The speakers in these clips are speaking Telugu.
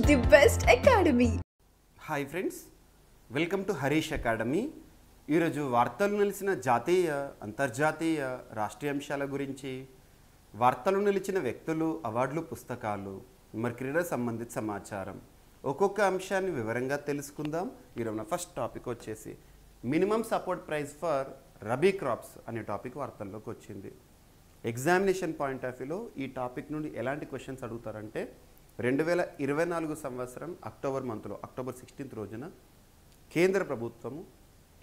the best academy. Hi friends, welcome to Harish academy. ఈరోజు వార్తలు నిలిచిన జాతీయ అంతర్జాతీయ రాష్ట్రీయ అంశాల గురించి, వార్తలు నిలిచిన వ్యక్తులు, అవార్డులు, పుస్తకాలు, మరి క్రీడా సంబంధిత సమాచారం, ఒక్కొక్క అంశాన్ని వివరంగా తెలుసుకుందాం. ఈరోజు ఫస్ట్ టాపిక్ వచ్చేసి minimum support price for rabi crops అనే టాపిక్ వార్తల్లోకి వచ్చింది. ఎగ్జామినేషన్ పాయింట్ ఆఫ్ వ్యూలో ఈ టాపిక్ నుండి ఎలాంటి క్వశ్చన్స్ అడుగుతారంటే 2024 సంవత్సరం అక్టోబర్ 16th రోజున కేంద్ర ప్రభుత్వము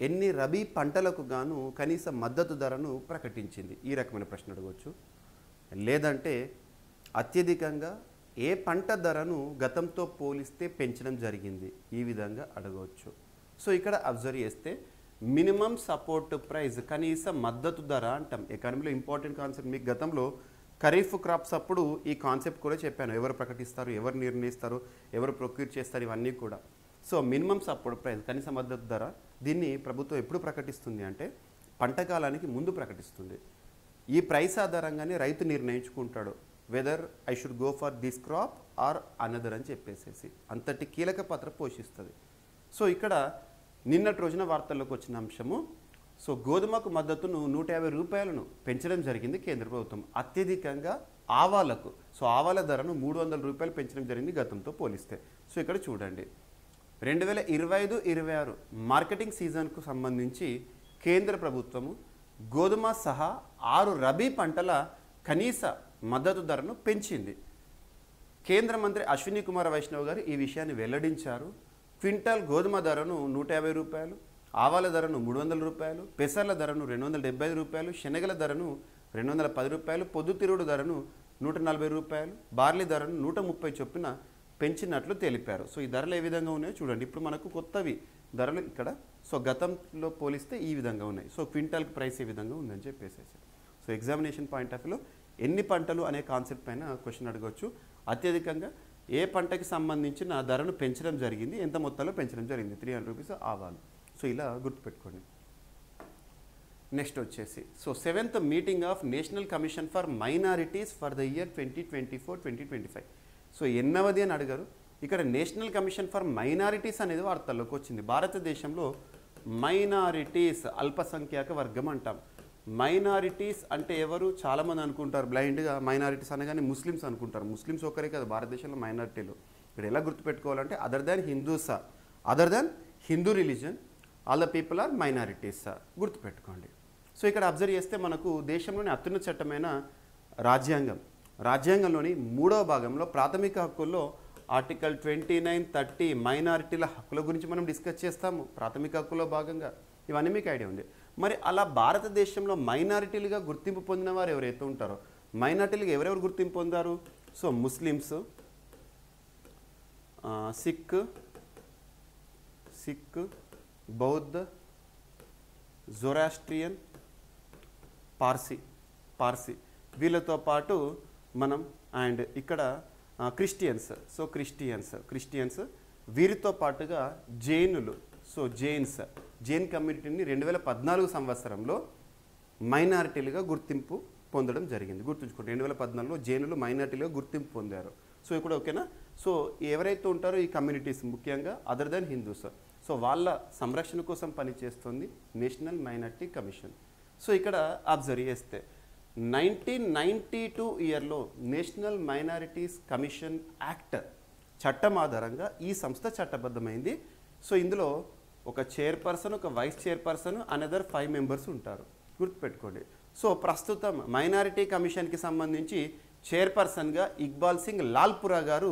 ఎన్ని రబీ పంటలకు గాను కనీస మద్దతు ధరను ప్రకటించింది, ఈ రకమైన ప్రశ్న అడగవచ్చు. లేదంటే అత్యధికంగా ఏ పంట ధరను గతంతో పోలిస్తే పెంచడం జరిగింది, ఈ విధంగా అడగవచ్చు. సో ఇక్కడ అబ్జర్వ్ చేస్తే మినిమం సపోర్ట్ ప్రైస్, కనీస మద్దతు ధర అంటాం. ఎకానమీలో ఇంపార్టెంట్ కాన్సెప్ట్. మీకు గతంలో ఖరీఫ్ క్రాప్స్ అప్పుడు ఈ కాన్సెప్ట్ కూడా చెప్పాను. ఎవరు ప్రకటిస్తారు, ఎవరు నిర్ణయిస్తారు, ఎవరు ప్రొక్యూర్ చేస్తారు, ఇవన్నీ కూడా. సో మినిమం సపోర్ట్ ప్రైస్, కనీస మద్దతు ధర, దీన్ని ప్రభుత్వం ఎప్పుడు ప్రకటిస్తుంది అంటే పంట కాలానికి ముందు ప్రకటిస్తుంది. ఈ ప్రైస్ ఆధారంగానే రైతు నిర్ణయించుకుంటాడు whether I should go for this crop or another అని చెప్పేసి. అంతటి కీలక పాత్ర పోషిస్తుంది. సో ఇక్కడ నిన్నటి రోజున వార్తల్లోకి వచ్చిన అంశము, సో గోధుమకు మద్దతును 150 రూపాయలను పెంచడం జరిగింది కేంద్ర ప్రభుత్వం. అత్యధికంగా ఆవాలకు, సో ఆవాల ధరను 300 రూపాయలు పెంచడం జరిగింది గతంతో పోలిస్తే. సో ఇక్కడ చూడండి, 2025-26 మార్కెటింగ్ సీజన్కు సంబంధించి కేంద్ర ప్రభుత్వము గోధుమ సహా 6 రబీ పంటల కనీస మద్దతు ధరను పెంచింది. కేంద్ర మంత్రి అశ్విని కుమార్ వైష్ణవ్ గారు ఈ విషయాన్ని వెల్లడించారు. క్వింటాల్ గోధుమ ధరను 150 రూపాయలు, ఆవాల ధరను 300 రూపాయలు, పెసర్ల ధరను 275 రూపాయలు, శనగల ధరను 210 రూపాయలు, పొద్దుతిరుగుడు ధరను 140 రూపాయలు, బార్లీ ధరను 130 చొప్పున పెంచినట్లు తెలిపారు. సో ఈ ధరలు ఏ విధంగా ఉన్నాయో చూడండి. ఇప్పుడు మనకు కొత్తవి ధరలు ఇక్కడ, సో గతంలో పోలిస్తే ఈ విధంగా ఉన్నాయి. సో క్వింటాల్కి ప్రైస్ ఏ విధంగా ఉందని చెప్పేసి. సో ఎగ్జామినేషన్ పాయింట్ ఆఫ్ వ్యూలో ఎన్ని పంటలు అనే కాన్సెప్ట్ పైన క్వశ్చన్ అడగవచ్చు. అత్యధికంగా ఏ పంటకి సంబంధించిన ధరను పెంచడం జరిగింది, ఎంత మొత్తంలో పెంచడం జరిగింది, 300 రూపీస్ ఆవాలు. సో ఇలా గుర్తుపెట్టుకోండి. నెక్స్ట్ వచ్చేసి, so 7th meeting of national commission for minorities for the year 2024-2025. So ఎన్నవది అని అడిగారు. ఇక్కడ నేషనల్ కమిషన్ ఫర్ మైనారిటీస్ అనేది వార్తల్లోకి వచ్చింది. భారతదేశంలో మైనారిటీస్, అల్పసంఖ్యాక వర్గం అంటాం. మైనారిటీస్ అంటే ఎవరు, చాలామంది అనుకుంటారు బ్లైండ్గా మైనారిటీస్ అనగానే ముస్లిమ్స్ అనుకుంటారు. ముస్లిమ్స్ ఒకరే కదా భారతదేశంలో మైనారిటీలు. ఇక్కడ ఎలా గుర్తుపెట్టుకోవాలంటే అదర్ దాన్ హిందూసా, other than Hindu religion, all the people are మైనారిటీసా, గుర్తుపెట్టుకోండి. సో ఇక్కడ అబ్జర్వ్ చేస్తే మనకు దేశంలోని అత్యున్నత చట్టమైన రాజ్యాంగంలోని 3వ భాగంలో ప్రాథమిక హక్కుల్లో ఆర్టికల్ 29, 30 మైనారిటీల హక్కుల గురించి మనం డిస్కస్ చేస్తాము ప్రాథమిక హక్కుల్లో భాగంగా. ఇవన్నీ మీకు ఐడియా ఉంది. మరి అలా భారతదేశంలో మైనారిటీలుగా గుర్తింపు పొందిన వారు ఎవరైతే ఉంటారో, మైనారిటీలుగా ఎవరెవరు గుర్తింపు పొందారు? సో ముస్లిమ్స్, సిక్, బౌద్ధ, జొరాస్ట్రియన్, పార్సీ వీళ్ళతో పాటు మనం అండ్ ఇక్కడ క్రిస్టియన్స్. సో క్రిస్టియన్స్ వీరితో పాటుగా జైనులు. సో జైన్ కమ్యూనిటీని 2014 సంవత్సరంలో మైనారిటీలుగా గుర్తింపు పొందడం జరిగింది. గుర్తుంచుకోండి, 2014లో జైనులు మైనారిటీలుగా గుర్తింపు పొందారు. సో ఇక్కడ ఓకేనా. సో ఎవరైతే ఉంటారో ఈ కమ్యూనిటీస్ ముఖ్యంగా అదర్ దాన్ హిందూస్, సో వాళ్ళ సంరక్షణ కోసం పనిచేస్తుంది నేషనల్ మైనారిటీ కమిషన్. సో ఇక్కడ అబ్జర్వ్ చేస్తే 1992 ఇయర్లో నేషనల్ మైనారిటీస్ కమిషన్ యాక్ట్ చట్టం ఆధారంగా ఈ సంస్థ చట్టబద్ధమైంది. సో ఇందులో ఒక చైర్పర్సన్, ఒక వైస్ చైర్పర్సన్, అనదర్ 5 మెంబర్స్ ఉంటారు. గుర్తుపెట్టుకోండి. సో ప్రస్తుతం మైనారిటీ కమిషన్కి సంబంధించి చైర్పర్సన్గా ఇక్బాల్ సింగ్ లాల్పురా గారు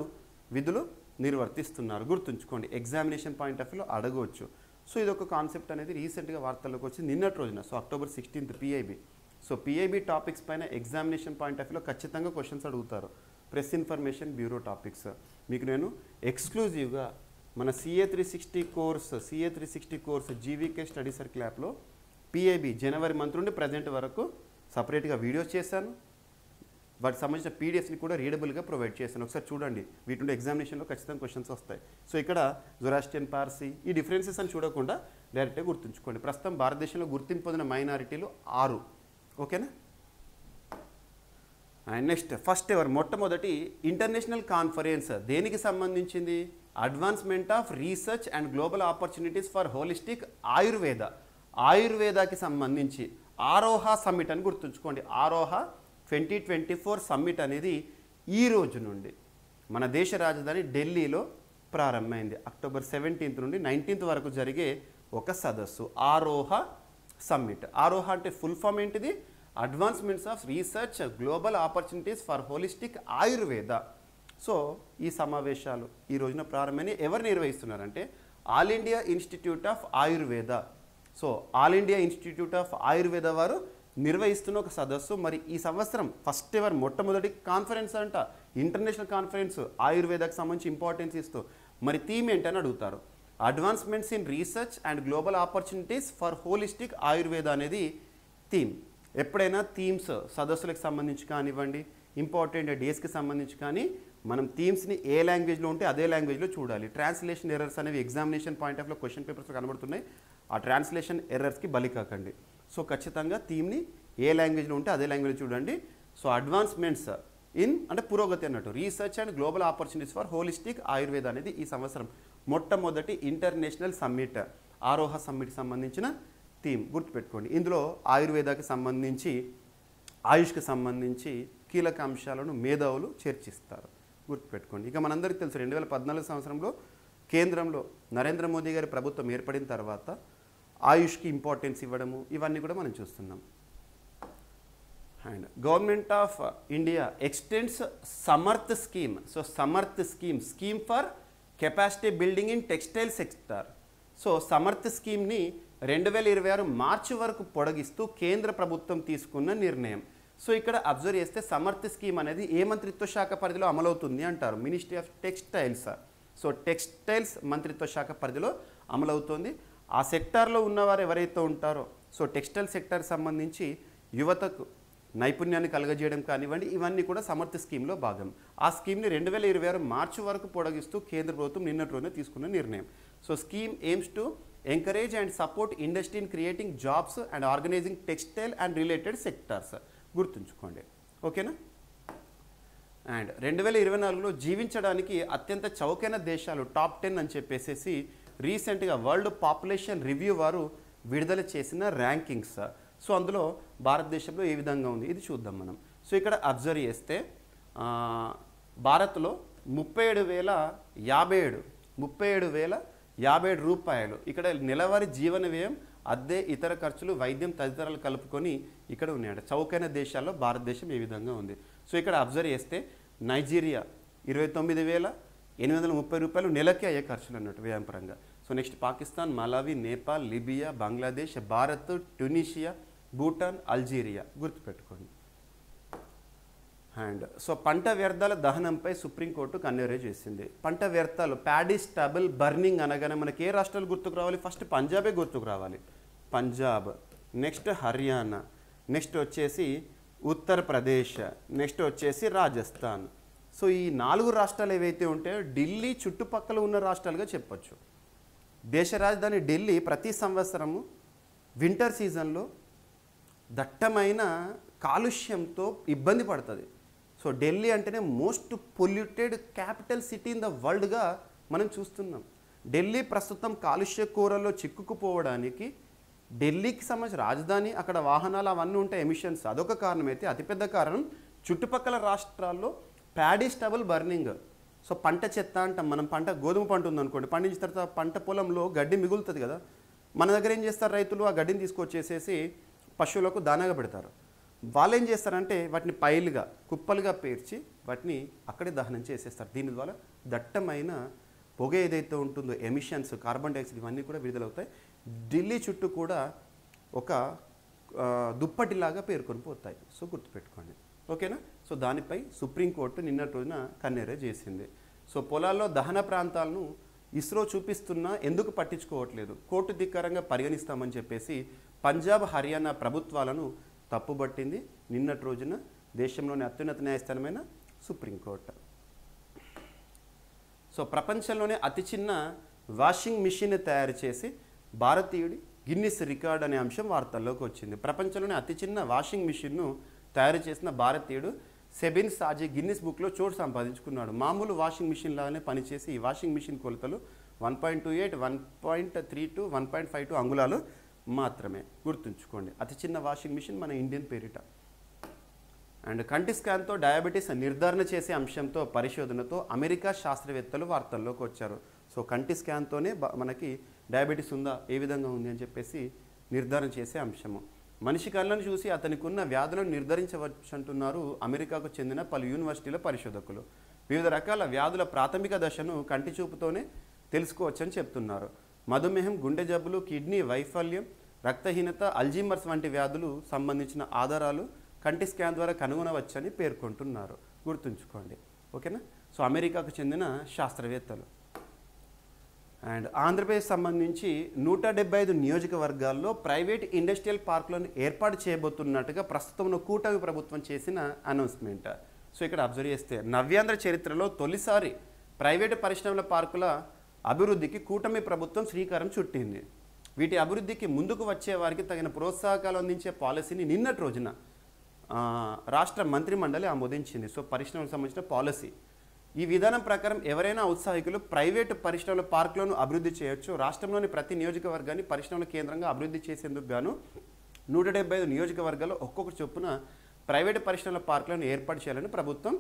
విధులు నిర్వర్తిస్తున్నారు. గుర్తుంచుకోండి, ఎగ్జామినేషన్ పాయింట్ ఆఫ్ వ్యూలో అడగవచ్చు. సో ఇది ఒక కాన్సెప్ట్ అనేది రీసెంట్గా వార్తల్లోకి వచ్చింది నిన్నటి రోజున. So October 16th PIB. So PIB topics పైన ఎగ్జామినేషన్ పాయింట్ ఆఫ్ వ్యూలో ఖచ్చితంగా క్వశ్చన్స్ అడుగుతారు. ప్రెస్ ఇన్ఫర్మేషన్ బ్యూరో టాపిక్స్ మీకు నేను ఎక్స్క్లూజివ్గా మన CA 360 course GVK study circle యాప్లో పిఐబి జనవరి మంత్ నుండి ప్రజెంట్ వరకు సపరేట్గా వీడియోస్ చేశాను. వాటికి సంబంధించిన పీడిఎఫ్ని కూడా రీడబుల్గా ప్రొవైడ్ చేశాను. ఒకసారి చూడండి, వీటి నుండి ఎగ్జామినేషన్లో ఖచ్చితంగా క్వశ్చన్స్ వస్తాయి. సో ఇక్కడ జొరాస్ట్రియన్, పార్సీ ఈ డిఫరెన్సెస్ అని చూడకుండా డైరెక్ట్గా గుర్తుంచుకోండి. ప్రస్తుతం భారతదేశంలో గుర్తింపు పొందిన మైనారిటీలు 6. ఓకేనా. అండ్ నెక్స్ట్ ఫస్ట్ ఎవర్ మొట్టమొదటి ఇంటర్నేషనల్ కాన్ఫరెన్స్ దేనికి సంబంధించింది? Advancement of research and global opportunities for holistic ఆయుర్వేదాకి సంబంధించి ఆరోహా సమ్మిట్ అని గుర్తుంచుకోండి. ఆరోహా 2024 సమ్మిట్ అనేది ఈ రోజు నుండి మన దేశ రాజధాని ఢిల్లీలో ప్రారంభమైంది. అక్టోబర్ 17 నుండి 19 వరకు జరిగే ఒక సదస్సు ఆరోహా సమ్మిట్. ఆరోహా అంటే ఫుల్ ఫామ్ ఏంటిది? Advancements of research global opportunities for holistic Ayurveda. So ఈ సమావేశాలు ఈ రోజున ప్రారంభమని ఎవరు నిర్వహిస్తున్నారంటే all India institute of Ayurveda. So all India institute of Ayurveda వారు నిర్వహిస్తున్న ఒక సదస్సు. మరి ఈ సంవత్సరం ఫస్ట్ ఎవర్ మొట్టమొదటి కాన్ఫరెన్స్ అంట, ఇంటర్నేషనల్ కాన్ఫరెన్స్ ఆయుర్వేదకు సంబంధించి ఇంపార్టెన్స్ ఇస్తూ. మరి థీమ్ ఏంటని అడుగుతారు. Advancements in research and global opportunities for holistic Ayurveda అనేది థీమ్. ఎప్పుడైనా థీమ్స్ సదస్సులకు సంబంధించి కానివ్వండి, ఇంపార్టెంట్ డేస్కి సంబంధించి కానీ మనం థీమ్స్ని ఏ లాంగ్వేజ్లో ఉంటే అదే లాంగ్వేజ్లో చూడాలి. ట్రాన్స్లేషన్ ఎర్రర్స్ అనేవి ఎగ్జామినేషన్ పాయింట్ ఆఫ్లో క్వశ్చన్ పేపర్స్లో కనబడుతున్నాయి. ఆ ట్రాన్స్లేషన్ ఎర్రర్స్కి బలి కాకండి. సో ఖచ్చితంగా థీమ్ని ఏ లాంగ్వేజ్లో ఉంటే అదే లాంగ్వేజ్ చూడండి. సో అడ్వాన్స్మెంట్స్ ఇన్ అంటే పురోగతి అన్నట్టు research and global opportunities for holistic Ayurveda అనేది ఈ సంవత్సరం మొట్టమొదటి ఇంటర్నేషనల్ సమ్మిట్ ఆరోహా సమ్మిట్కి సంబంధించిన థీమ్ గుర్తుపెట్టుకోండి. ఇందులో ఆయుర్వేదాకి సంబంధించి ఆయుష్కి సంబంధించి కీలక అంశాలను మేధావులు చర్చిస్తారు. గుర్తుపెట్టుకోండి. ఇక మనందరికీ తెలుసు 2014 సంవత్సరంలో కేంద్రంలో నరేంద్ర మోదీ గారి ప్రభుత్వం ఏర్పడిన తర్వాత ఆయుష్కి ఇంపార్టెన్స్ ఇవ్వడము ఇవన్నీ కూడా మనం చూస్తున్నాం. And government of India extends Samarth scheme. So Samarth scheme for capacity building in textile sector. So Samarth స్కీమ్ని 2026 మార్చి వరకు పొడిగిస్తూ కేంద్ర ప్రభుత్వం తీసుకున్న నిర్ణయం. సో ఇక్కడ అబ్జర్వ్ చేస్తే సమర్థ్ స్కీమ్ అనేది ఏ మంత్రిత్వ శాఖ పరిధిలో అమలవుతుంది అంటారు? Ministry of textiles. So textiles మంత్రిత్వ శాఖ పరిధిలో అమలవుతుంది. ఆ సెక్టార్లో ఉన్నవారు ఎవరైతే ఉంటారో సో టెక్స్టైల్ సెక్టార్కి సంబంధించి యువతకు నైపుణ్యాన్ని కలగజేయడం కానివ్వండి ఇవన్నీ కూడా సమర్థ్ స్కీమ్లో భాగం. ఆ స్కీమ్ని 2026 మార్చి వరకు పొడిగిస్తూ కేంద్ర ప్రభుత్వం నిన్నటి రోజున తీసుకున్న నిర్ణయం. So scheme aims to encourage and support industry in creating jobs and organising textile and related sectors. గుర్తుంచుకోండి. ఓకేనా? అండ్ 2024లో జీవించడానికి అత్యంత చౌకైన దేశాలు టాప్ 10 అని చెప్పేసి రీసెంట్గా వరల్డ్ పాపులేషన్ రివ్యూ వారు విడుదల చేసిన ర్యాంకింగ్స్. సో అందులో భారతదేశంలో ఏ విధంగా ఉంది ఇది చూద్దాం మనం. సో ఇక్కడ అబ్జర్వ్ చేస్తే భారత్లో 37,057 రూపాయలు ఇక్కడ నెలవారీ జీవన వ్యయం, అద్దె, ఇతర ఖర్చులు, వైద్యం తదితరాలు కలుపుకొని ఇక్కడ ఉన్నాయట. చౌకైన దేశాల్లో భారతదేశం ఏ విధంగా ఉంది. సో ఇక్కడ అబ్జర్వ్ చేస్తే నైజీరియా 29,830 రూపాయలు నెలకే అయ్యే ఖర్చులు అన్నట్టు వ్యయం పరంగా. So next Pakistan, Malawi, Nepal, Libya, Bangladesh, Bharat, Tunisia, Bhutan, Algeria. గుర్తుపెట్టుకోండి. అండ్ సో పంట వ్యర్థాల దహనంపై సుప్రీంకోర్టు కన్నెర చేసింది. పంట వ్యర్థాలు ప్యాడీ స్టబుల్ బర్నింగ్ అనగానే మనకి ఏ రాష్ట్రాలు గుర్తుకు రావాలి? ఫస్ట్ పంజాబే గుర్తుకు రావాలి. పంజాబ్, నెక్స్ట్ హర్యానా, నెక్స్ట్ వచ్చేసి ఉత్తరప్రదేశ్, నెక్స్ట్ వచ్చేసి రాజస్థాన్. సో ఈ 4 రాష్ట్రాలు ఏవైతే ఉంటాయో ఢిల్లీ చుట్టుపక్కల ఉన్న రాష్ట్రాలుగా చెప్పొచ్చు. దేశ రాజధాని ఢిల్లీ ప్రతి సంవత్సరము వింటర్ సీజన్లో దట్టమైన కాలుష్యంతో ఇబ్బంది పడుతుంది. సో ఢిల్లీ అంటేనే most polluted capital city in the వరల్డ్గా మనం చూస్తున్నాం. ఢిల్లీ ప్రస్తుతం కాలుష్య కూరల్లో చిక్కుకుపోవడానికి ఢిల్లీకి సంబంధించిన రాజధాని, అక్కడ వాహనాలు అవన్నీ ఉంటాయి, ఎమిషన్స్, అదొక కారణం. అయితే అతిపెద్ద కారణం చుట్టుపక్కల రాష్ట్రాల్లో ప్యాడీ స్టబుల్ బర్నింగ్. సో పంట చెత్త అంటాం మనం. పంట గోధుమ పంట ఉందనుకోండి, పండించిన తర్వాత పంట పొలంలో గడ్డి మిగులుతుంది కదా. మన దగ్గర ఏం చేస్తారు రైతులు? ఆ గడ్డిని తీసుకొచ్చేసేసి పశువులకు దానాగా పెడతారు. వాళ్ళు ఏం చేస్తారంటే వాటిని పైలుగా కుప్పలుగా పేర్చి వాటిని అక్కడే దహనం చేసేస్తారు. దీని ద్వారా దట్టమైన పొగ ఏదైతే ఉంటుందో, ఎమిషన్స్, కార్బన్ డైఆక్సైడ్ ఇవన్నీ కూడా విడుదలవుతాయి. ఢిల్లీ చుట్టూ కూడా ఒక దుప్పటిలాగా పేర్కొని పోతాయి. సో గుర్తుపెట్టుకోండి. ఓకేనా? సో దానిపై సుప్రీంకోర్టు నిన్నటి రోజున కన్నెర చేసింది. సో పొలాల్లో దహన ప్రాంతాలను ఇస్రో చూపిస్తున్నా ఎందుకు పట్టించుకోవట్లేదు, కోర్టు ధిక్కారంగా పరిగణిస్తామని చెప్పేసి పంజాబ్, హర్యానా ప్రభుత్వాలను తప్పుబట్టింది నిన్నటి రోజున దేశంలోని అత్యున్నత న్యాయస్థానమైన సుప్రీంకోర్టు. సో ప్రపంచంలోనే అతి చిన్న వాషింగ్ మిషన్ తయారు చేసి భారతీయుడి గిన్నిస్ రికార్డ్ అనే అంశం వార్తల్లోకి వచ్చింది. ప్రపంచంలోనే అతి చిన్న వాషింగ్ మిషన్ను తయారు చేసిన భారతీయుడు సెబిన్ సాజీ గిన్నిస్ బుక్లో చోటు సంపాదించుకున్నాడు. మామూలు వాషింగ్ మిషన్ లాగానే పనిచేసి ఈ వాషింగ్ మిషన్ కొలతలు 1.28, 1.32, 1.52 అంగుళాలు మాత్రమే. గుర్తుంచుకోండి, అతి చిన్న వాషింగ్ మిషన్ మన ఇండియన్ పేరిట. అండ్ కంటి స్కాన్తో డయాబెటీస్ నిర్ధారణ చేసే అంశంతో పరిశోధనతో అమెరికా శాస్త్రవేత్తలు వార్తల్లోకి వచ్చారు. సో కంటి స్కాన్తోనే మనకి డయాబెటీస్ ఉందా, ఏ విధంగా ఉంది అని చెప్పేసి నిర్ధారణ చేసే అంశము. మనిషి కళ్ళను చూసి అతనికి ఉన్న వ్యాధులను నిర్ధారించవచ్చు అంటున్నారు అమెరికాకు చెందిన పలు యూనివర్సిటీల పరిశోధకులు. వివిధ రకాల వ్యాధుల ప్రాథమిక దశను కంటి చూపుతోనే తెలుసుకోవచ్చని చెప్తున్నారు. మధుమేహం, గుండె జబ్బులు, కిడ్నీ వైఫల్యం, రక్తహీనత, అల్జీమర్స్ వంటి వ్యాధులు సంబంధించిన ఆధారాలు కంటి స్కాన్ ద్వారా కనుగొనవచ్చని పేర్కొంటున్నారు. గుర్తుంచుకోండి, ఓకేనా. సో అమెరికాకు చెందిన శాస్త్రవేత్తలు. అండ్ ఆంధ్రప్రదేశ్ సంబంధించి 175 నియోజకవర్గాల్లో ప్రైవేట్ ఇండస్ట్రియల్ పార్కులను ఏర్పాటు చేయబోతున్నట్టుగా ప్రస్తుతం కూటమి ప్రభుత్వం చేసిన అనౌన్స్మెంట్. సో ఇక్కడ అబ్జర్వ్ చేస్తే నవ్యాంధ్ర చరిత్రలో తొలిసారి ప్రైవేటు పరిశ్రమల పార్కుల అభివృద్ధికి కూటమి ప్రభుత్వం శ్రీకారం చుట్టింది. వీటి అభివృద్ధికి ముందుకు వచ్చే వారికి తగిన ప్రోత్సాహకాలు అందించే పాలసీని నిన్నటి రోజున రాష్ట్ర మంత్రిమండలి ఆమోదించింది. సో పరిశ్రమలకు సంబంధించిన పాలసీ. ఈ విధానం ప్రకారం ఎవరైనా ఉత్సాహికులు ప్రైవేటు పరిశ్రమల పార్కులను అభివృద్ధి చేయొచ్చు. రాష్ట్రంలోని ప్రతి నియోజకవర్గాన్ని పరిశ్రమల కేంద్రంగా అభివృద్ధి చేసేందుకు గాను 175 నియోజకవర్గాల్లో ఒక్కొక్క చొప్పున ప్రైవేటు పరిశ్రమల పార్కులను ఏర్పాటు చేయాలని ప్రభుత్వం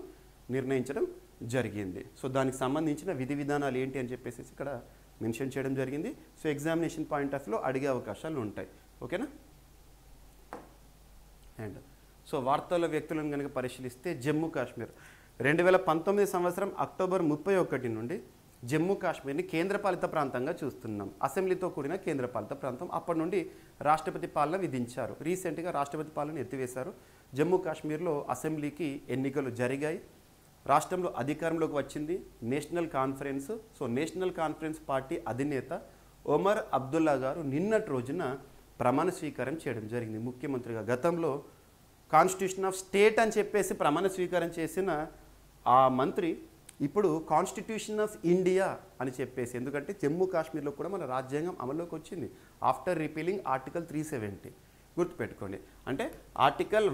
నిర్ణయించడం జరిగింది. సో దానికి సంబంధించిన విధి విధానాలు ఏంటి అని చెప్పేసి ఇక్కడ మెన్షన్ చేయడం జరిగింది. సో ఎగ్జామినేషన్ పాయింట్ ఆఫ్ వ్యూలో అడిగే అవకాశాలు ఉంటాయి, ఓకేనా. అండ్ సో వార్తల వ్యక్తులను కనుక పరిశీలిస్తే జమ్మూ కాశ్మీర్ 2019 సంవత్సరం అక్టోబర్ 31 నుండి జమ్మూ కాశ్మీర్ని కేంద్రపాలిత ప్రాంతంగా చూస్తున్నాం. అసెంబ్లీతో కూడిన కేంద్రపాలిత ప్రాంతం. అప్పటి నుండి రాష్ట్రపతి పాలన విధించారు. రీసెంట్గా రాష్ట్రపతి పాలన ఎత్తివేశారు. జమ్మూ కాశ్మీర్లో అసెంబ్లీకి ఎన్నికలు జరిగాయి. రాష్ట్రంలో అధికారంలోకి వచ్చింది national conference. So national conference party అధినేత ఒమర్ అబ్దుల్లా గారు నిన్నటి రోజున ప్రమాణ స్వీకారం చేయడం జరిగింది ముఖ్యమంత్రిగా. గతంలో కాన్స్టిట్యూషన్ ఆఫ్ స్టేట్ అని చెప్పేసి ప్రమాణ స్వీకారం చేసిన ఆ మంత్రి ఇప్పుడు కాన్స్టిట్యూషన్ ఆఫ్ ఇండియా అని చెప్పేసి, ఎందుకంటే జమ్మూ కాశ్మీర్లో కూడా మన రాజ్యాంగం అమల్లోకి వచ్చింది ఆఫ్టర్ రిపీలింగ్ ఆర్టికల్ 370. గుర్తుపెట్టుకోండి, అంటే ఆర్టికల్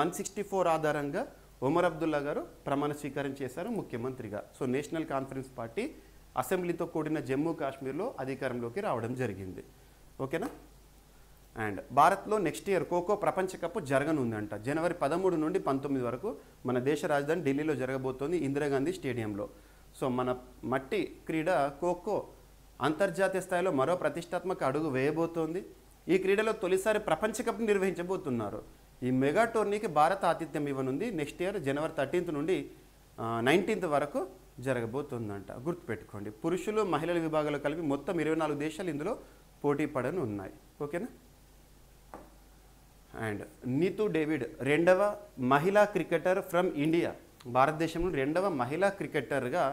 164 ఆధారంగా ఒమర్ అబ్దుల్లా గారు ప్రమాణ స్వీకారం చేశారు ముఖ్యమంత్రిగా. సో నేషనల్ కాన్ఫరెన్స్ పార్టీ అసెంబ్లీతో కూడిన జమ్మూ కాశ్మీర్లో అధికారంలోకి రావడం జరిగింది, ఓకేనా. అండ్ భారత్లో నెక్స్ట్ ఇయర్ ఖోఖో ప్రపంచ కప్ జరగనుందంట. జనవరి 13 నుండి 19 వరకు మన దేశ రాజధాని ఢిల్లీలో జరగబోతోంది, ఇందిరాగాంధీ స్టేడియంలో. సో మన మట్టి క్రీడ ఖోఖో అంతర్జాతీయ స్థాయిలో మరో ప్రతిష్టాత్మక అడుగు వేయబోతోంది. ఈ క్రీడలో తొలిసారి ప్రపంచ కప్ నిర్వహించబోతున్నారు. ఈ మెగా టోర్నీకి భారత్ ఆతిథ్యం ఇవ్వనుంది. నెక్స్ట్ ఇయర్ జనవరి 13 నుండి 19 వరకు జరగబోతుందంట. గుర్తుపెట్టుకోండి, పురుషులు మహిళల విభాగాలు కలిపి మొత్తం 24 దేశాలు ఇందులో పోటీ పడను ఉన్నాయి, ఓకేనా. అండ్ నీతూ డేవిడ్ 2వ మహిళా క్రికెటర్ ఫ్రమ్ ఇండియా. భారతదేశంలో 2వ మహిళా క్రికెటర్గా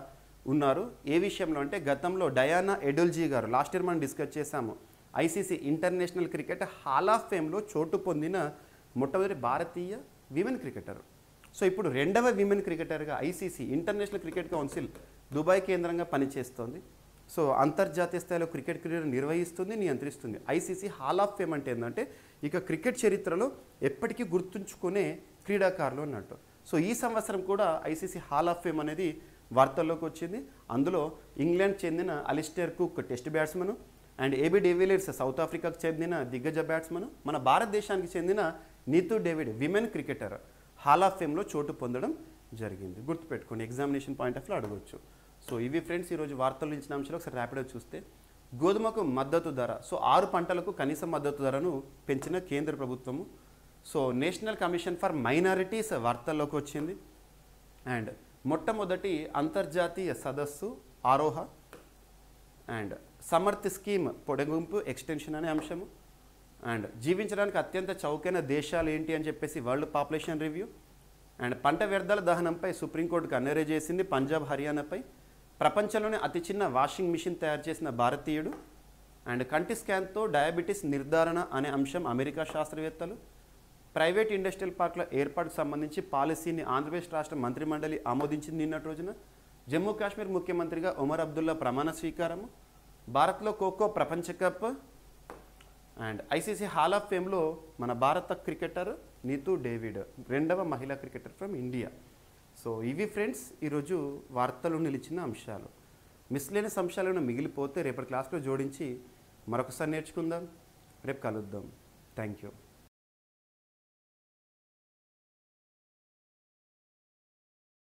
ఉన్నారు. ఏ విషయంలో అంటే గతంలో డయానా ఎడోల్జీ గారు, లాస్ట్ ఇయర్ మనం డిస్కస్ చేశాము, ICC international cricket hall of ఫేమ్లో చోటు పొందిన మొట్టమొదటి భారతీయ విమెన్ క్రికెటర్. సో ఇప్పుడు 2వ విమెన్ క్రికెటర్గా ICC international cricket council Dubai కేంద్రంగా పనిచేస్తోంది. సో అంతర్జాతీయ స్థాయిలో క్రికెట్ క్రీడను నిర్వహిస్తుంది, నియంత్రిస్తుంది. ఐసీసీ హాల్ ఆఫ్ ఫేమ్ అంటే ఏంటంటే ఇక క్రికెట్ చరిత్రలో ఎప్పటికీ గుర్తుంచుకునే క్రీడాకారులు అన్నట్టు. సో ఈ సంవత్సరం కూడా ఐసీసీ హాల్ ఆఫ్ ఫేమ్ అనేది వార్తల్లోకి వచ్చింది. అందులో ఇంగ్లాండ్ చెందిన Alastair Cook test batsman and AB de Villiers South ఆఫ్రికాకు చెందిన దిగ్గజ బ్యాట్స్మన్, మన భారతదేశానికి చెందిన Neetu David women cricketer hall of ఫేమ్లో చోటు పొందడం జరిగింది. గుర్తుపెట్టుకోండి, ఎగ్జామినేషన్ పాయింట్ ఆఫ్ వ్యూలో అడగవచ్చు. సో ఇవి ఫ్రెండ్స్ ఈరోజు వార్తలు ఇచ్చిన అంశాలు. ఒకసారి ర్యాపిడ్గా చూస్తే గోధుమకు మద్దతు ధర, సో 6 పంటలకు కనీస మద్దతు ధరను పెంచిన కేంద్ర ప్రభుత్వము. So national commission for minorities వార్తల్లోకి వచ్చింది. అండ్ మొట్టమొదటి అంతర్జాతీయ సదస్సు ఆరోహ అండ్ సమర్థ్ స్కీమ్ పొడిగింపు ఎక్స్టెన్షన్ అనే అంశము. అండ్ జీవించడానికి అత్యంత చౌకైన దేశాలు ఏంటి అని చెప్పేసి వరల్డ్ పాపులేషన్ రివ్యూ. అండ్ పంట వ్యర్థాల దహనంపై సుప్రీంకోర్టుకు అన్యాయం చేసింది పంజాబ్ హర్యానాపై. ప్రపంచంలోనే అతి చిన్న వాషింగ్ మిషన్ తయారు చేసిన భారతీయుడు. అండ్ కంటి స్కాన్తో డయాబెటీస్ నిర్ధారణ అనే అంశం అమెరికా శాస్త్రవేత్తలు. ప్రైవేట్ ఇండస్ట్రియల్ పార్కుల ఏర్పాటుకు సంబంధించి పాలసీని ఆంధ్రప్రదేశ్ రాష్ట్ర మంత్రిమండలి ఆమోదించింది నిన్నటి రోజున. జమ్మూ కాశ్మీర్ ముఖ్యమంత్రిగా ఒమర్ అబ్దుల్లా ప్రమాణ స్వీకారము. భారత్లో ఖోఖో ప్రపంచ cup and ICC hall of ఫేమ్లో మన భారత క్రికెటర్ నీతూ డేవిడ్, రెండవ మహిళా క్రికెటర్ ఫ్రమ్ ఇండియా. సో ఇవి ఫ్రెండ్స్ ఈరోజు వార్తలు నిలిచిన అంశాలు. మిస్లేనియస్ అంశాలను మిగిలిపోతే రేపటి క్లాస్లో జోడించి మరొకసారి నేర్చుకుందాం. రేపు కలుద్దాం. Thank you.